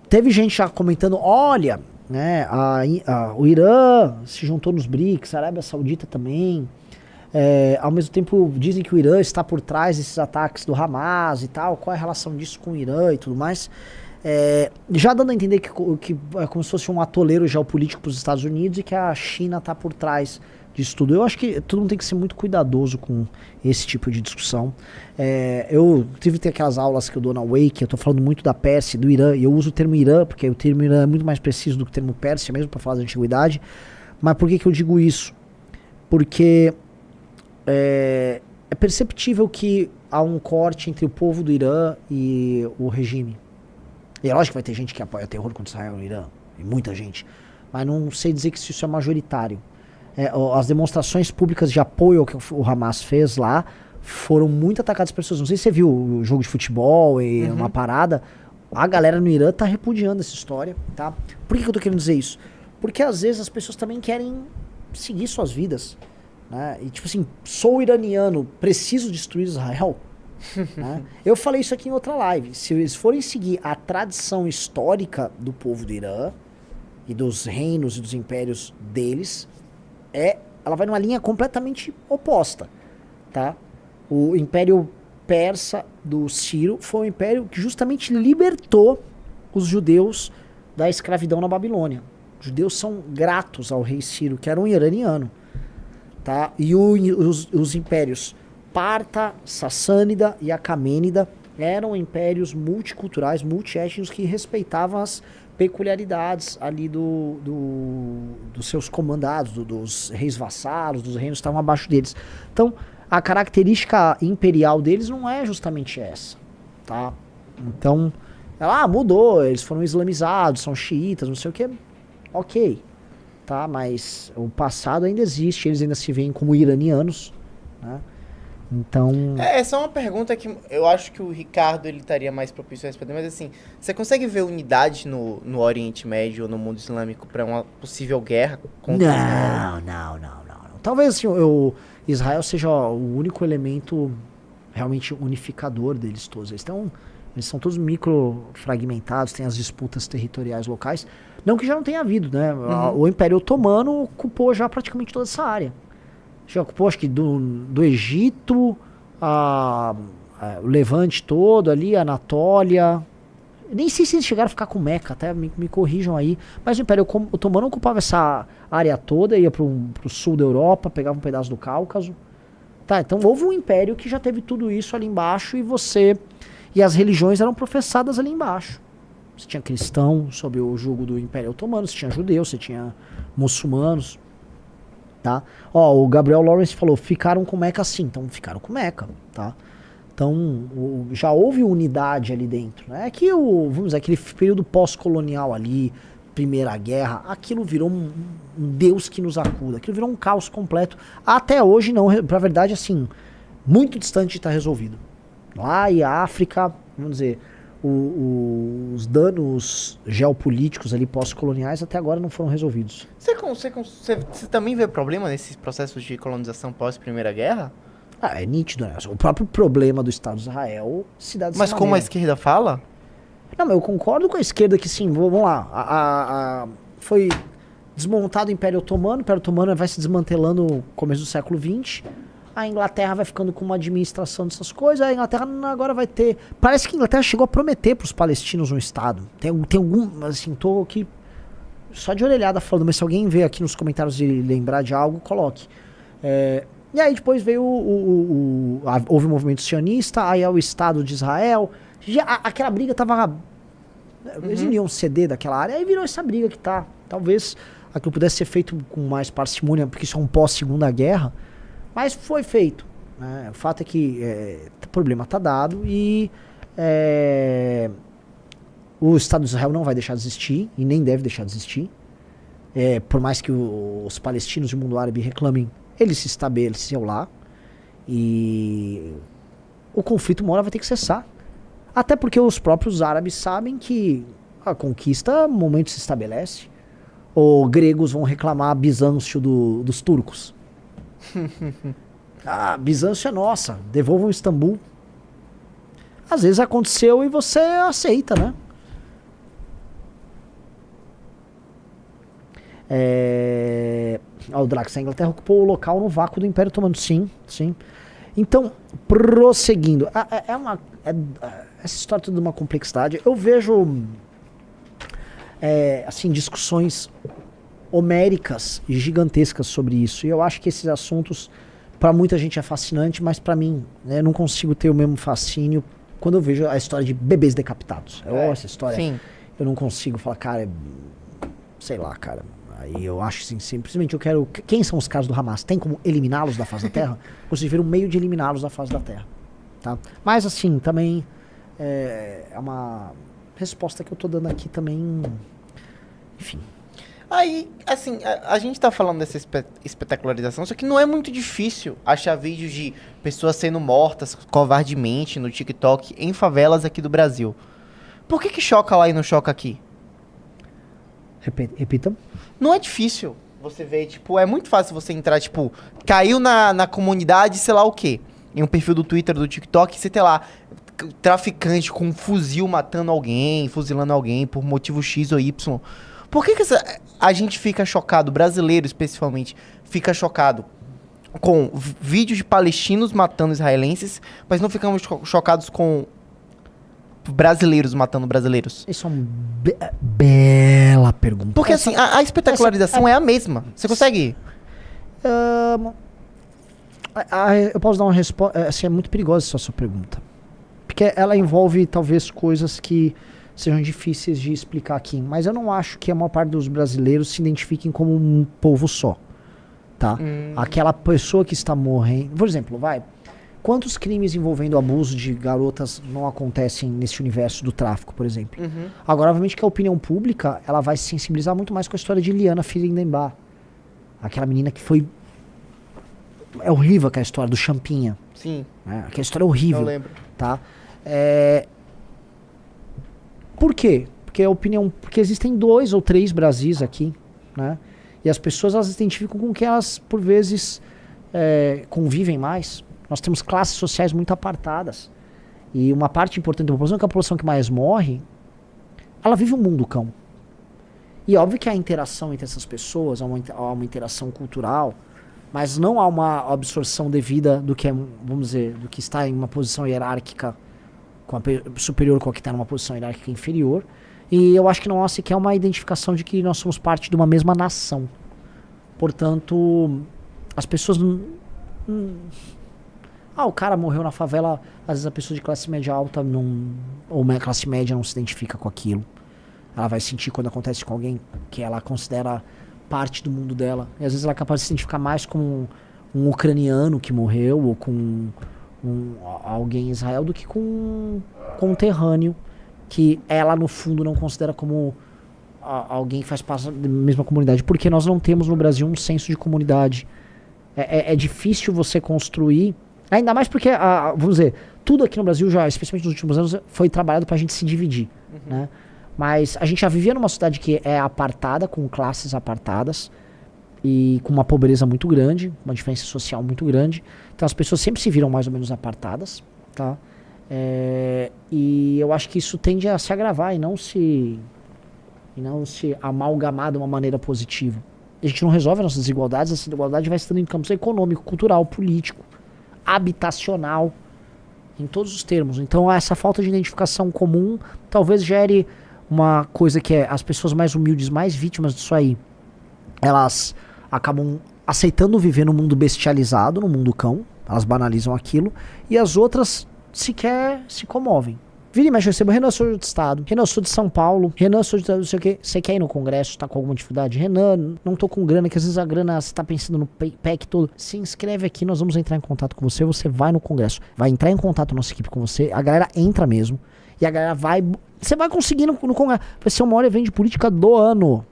teve gente já comentando, olha, né, o Irã se juntou nos BRICS, a Arábia Saudita também. Ao mesmo tempo dizem que o Irã está por trás desses ataques do Hamas e tal, qual é a relação disso com o Irã e tudo mais. Já dando a entender que é como se fosse um atoleiro geopolítico para os Estados Unidos e que a China está por trás disso tudo. Eu acho que todo mundo tem que ser muito cuidadoso com esse tipo de discussão. Eu tive que ter aquelas aulas que eu dou na Wake, eu tô falando muito da Pérsia, do Irã, e eu uso o termo Irã, porque o termo Irã é muito mais preciso do que o termo Pérsia mesmo, para falar da antiguidade. Mas por que eu digo isso? Porque é perceptível que há um corte entre o povo do Irã e o regime. E é lógico que vai ter gente que apoia o terror contra Israel no Irã, e muita gente, mas não sei dizer que isso é majoritário. As demonstrações públicas de apoio ao que o Hamas fez lá foram muito atacadas por pessoas. Não sei se você viu o jogo de futebol e uma parada. A galera no Irã tá repudiando essa história, tá? Por que eu tô querendo dizer isso? Porque às vezes as pessoas também querem seguir suas vidas, né? E tipo assim, sou iraniano, preciso destruir Israel. Né? Eu falei isso aqui em outra live. Se eles forem seguir a tradição histórica do povo do Irã e dos reinos e dos impérios deles, ela vai numa linha completamente oposta, tá? O Império Persa do Ciro foi um império que justamente libertou os judeus da escravidão na Babilônia. Os judeus são gratos ao rei Ciro, que era um iraniano, tá? E os impérios Parta, Sassânida e Aquemênida eram impérios multiculturais, multiétnicos, que respeitavam as peculiaridades ali dos seus comandados, dos reis vassalos, dos reinos que estavam abaixo deles. Então, a característica imperial deles não é justamente essa, tá? Então, mudou, eles foram islamizados, são xiitas, não sei o que, ok, tá? Mas o passado ainda existe, eles ainda se veem como iranianos, né? Então... Essa é uma pergunta que eu acho que o Ricardo ele estaria mais propício a responder, mas assim, você consegue ver unidade no Oriente Médio ou no mundo islâmico para uma possível guerra contra Israel? Não. Talvez assim, Israel seja o único elemento realmente unificador deles todos. Eles são todos microfragmentados, tem as disputas territoriais locais. Não que já não tenha havido, né? O Império Otomano ocupou já praticamente toda essa área. Já ocupou, acho que do Egito, o Levante todo ali, a Anatólia. Nem sei se eles chegaram a ficar com Meca, até me corrijam aí. Mas o Império Otomano ocupava essa área toda, ia pro sul da Europa, pegava um pedaço do Cáucaso. Tá, então houve um império que já teve tudo isso ali embaixo e as religiões eram professadas ali embaixo. Você tinha cristão sob o jugo do Império Otomano, você tinha judeus, você tinha muçulmanos. Tá? O Gabriel Lawrence falou, ficaram com Meca sim, então ficaram com Meca, tá? Então, já houve unidade ali dentro, né? Que vamos dizer, aquele período pós-colonial ali, Primeira Guerra, aquilo virou um Deus que nos acuda, aquilo virou um caos completo. Até hoje não, pra verdade, assim, muito distante de estar resolvido. Lá em África, vamos dizer, os danos geopolíticos ali pós-coloniais até agora não foram resolvidos. Você também vê problema nesses processos de colonização pós-Primeira Guerra? É nítido, né? O próprio problema do Estado de Israel se dá dessa Mas como a esquerda fala? Não, mas eu concordo com a esquerda que sim, vamos lá, foi desmontado o Império Otomano vai se desmantelando no começo do século XX, a Inglaterra vai ficando com uma administração dessas coisas, a Inglaterra agora vai ter... Parece que a Inglaterra chegou a prometer para os palestinos um Estado. Tem algum... Assim, tô aqui só de orelhada falando, mas se alguém vê aqui nos comentários e lembrar de algo, coloque. E aí depois veio houve o movimento sionista, aí é o Estado de Israel. Aquela briga tava... Eles não iam ceder daquela área, aí virou essa briga que tá. Talvez aquilo pudesse ser feito com mais parcimônia, porque isso é um pós-segunda guerra. Mas foi feito, né? O fato é que o problema está dado e o Estado de Israel não vai deixar de existir e nem deve deixar de existir. Por mais que os palestinos e o mundo árabe reclamem, ele se estabeleceu lá e o conflito uma hora vai ter que cessar. Até porque os próprios árabes sabem que a conquista, no momento se estabelece. Ou gregos vão reclamar Bizâncio dos turcos. Bizâncio é nossa, devolvam Istambul. Às vezes aconteceu e você aceita, né? O Drax, a Inglaterra ocupou o local no vácuo do Império Otomano. Sim, sim. Então, prosseguindo. Essa história é toda uma complexidade. Eu vejo assim, discussões homéricas e gigantescas sobre isso. E eu acho que esses assuntos, para muita gente é fascinante, mas para mim, né, eu não consigo ter o mesmo fascínio quando eu vejo a história de bebês decapitados. Essa história, Sim. eu não consigo falar, cara, sei lá, cara. Aí eu acho assim, simplesmente eu quero... Quem são os caras do Hamas? Tem como eliminá-los da face da Terra? Vocês viram um meio de eliminá-los da face da Terra. Tá? Mas assim, também é uma resposta que eu tô dando aqui também... Enfim... Aí, assim, a gente tá falando dessa espetacularização, só que não é muito difícil achar vídeos de pessoas sendo mortas covardemente no TikTok em favelas aqui do Brasil. Por que choca lá e não choca aqui? Repita. Não é difícil você ver, tipo, é muito fácil você entrar, tipo, caiu na comunidade, sei lá o quê, em um perfil do Twitter, do TikTok, você tem lá, traficante com um fuzil matando alguém, fuzilando alguém por motivo X ou Y. Por que a gente fica chocado, brasileiro especificamente, fica chocado com vídeos de palestinos matando israelenses, mas não ficamos chocados com brasileiros matando brasileiros? Isso é uma bela pergunta. Porque assim, a espetacularização é a mesma. Você consegue? Eu posso dar uma resposta. Assim, é muito perigosa essa sua pergunta. Porque ela envolve talvez coisas que sejam difíceis de explicar aqui. Mas eu não acho que a maior parte dos brasileiros se identifiquem como um povo só. Tá? Aquela pessoa que está morrendo... Por exemplo, quantos crimes envolvendo abuso de garotas não acontecem nesse universo do tráfico, por exemplo? Agora, obviamente que a opinião pública ela vai se sensibilizar muito mais com a história de Liana Firindenbach. Aquela menina que foi... É horrível aquela história do Champinha. Sim. Aquela história é horrível. Eu lembro. Tá? Por quê? Porque existem 2 ou 3 Brasis aqui, né? E as pessoas elas se identificam com quem elas, por vezes, convivem mais. Nós temos classes sociais muito apartadas. E uma parte importante da população, que é a população que mais morre, ela vive um mundo cão. E é óbvio que a interação entre essas pessoas, há uma interação cultural, mas não há uma absorção devida do que é, vamos dizer, do que está em uma posição hierárquica superior com a que está numa posição hierárquica inferior. E eu acho que não há sequer uma identificação de que nós somos parte de uma mesma nação. Portanto, as pessoas... o cara morreu na favela, às vezes a pessoa de classe média alta ou classe média não se identifica com aquilo. Ela vai sentir quando acontece com alguém que ela considera parte do mundo dela. E às vezes ela é capaz de se identificar mais com um ucraniano que morreu ou com alguém em Israel do que com um conterrâneo que ela no fundo não considera como alguém que faz parte da mesma comunidade, porque nós não temos no Brasil um senso de comunidade. É difícil você construir, ainda mais porque, vamos dizer, tudo aqui no Brasil já, especialmente nos últimos anos, foi trabalhado pra gente se dividir, né? Mas a gente já vivia numa sociedade que é apartada, com classes apartadas e com uma pobreza muito grande, uma diferença social muito grande. Então as pessoas sempre se viram mais ou menos apartadas, tá? E eu acho que isso tende a se agravar e não se amalgamar de uma maneira positiva. A gente não resolve as nossas desigualdades, essa desigualdade vai estando em campos econômico, cultural, político, habitacional, em todos os termos. Então essa falta de identificação comum talvez gere uma coisa que é as pessoas mais humildes, mais vítimas disso aí, elas acabam aceitando viver no mundo bestializado, no mundo cão, elas banalizam aquilo, e as outras sequer se comovem. Vira e mexe, eu recebo, Renan, eu sou de outro estado, Renan, eu sou de São Paulo, Renan, eu sou de não sei o que, você quer ir no congresso, tá com alguma dificuldade? Renan, não tô com grana, que às vezes a grana, você tá pensando no PEC todo, se inscreve aqui, nós vamos entrar em contato com você, você vai no congresso, vai entrar em contato nossa equipe com você, a galera entra mesmo, e a galera vai, você vai conseguir no congresso, vai ser o maior evento de política do ano.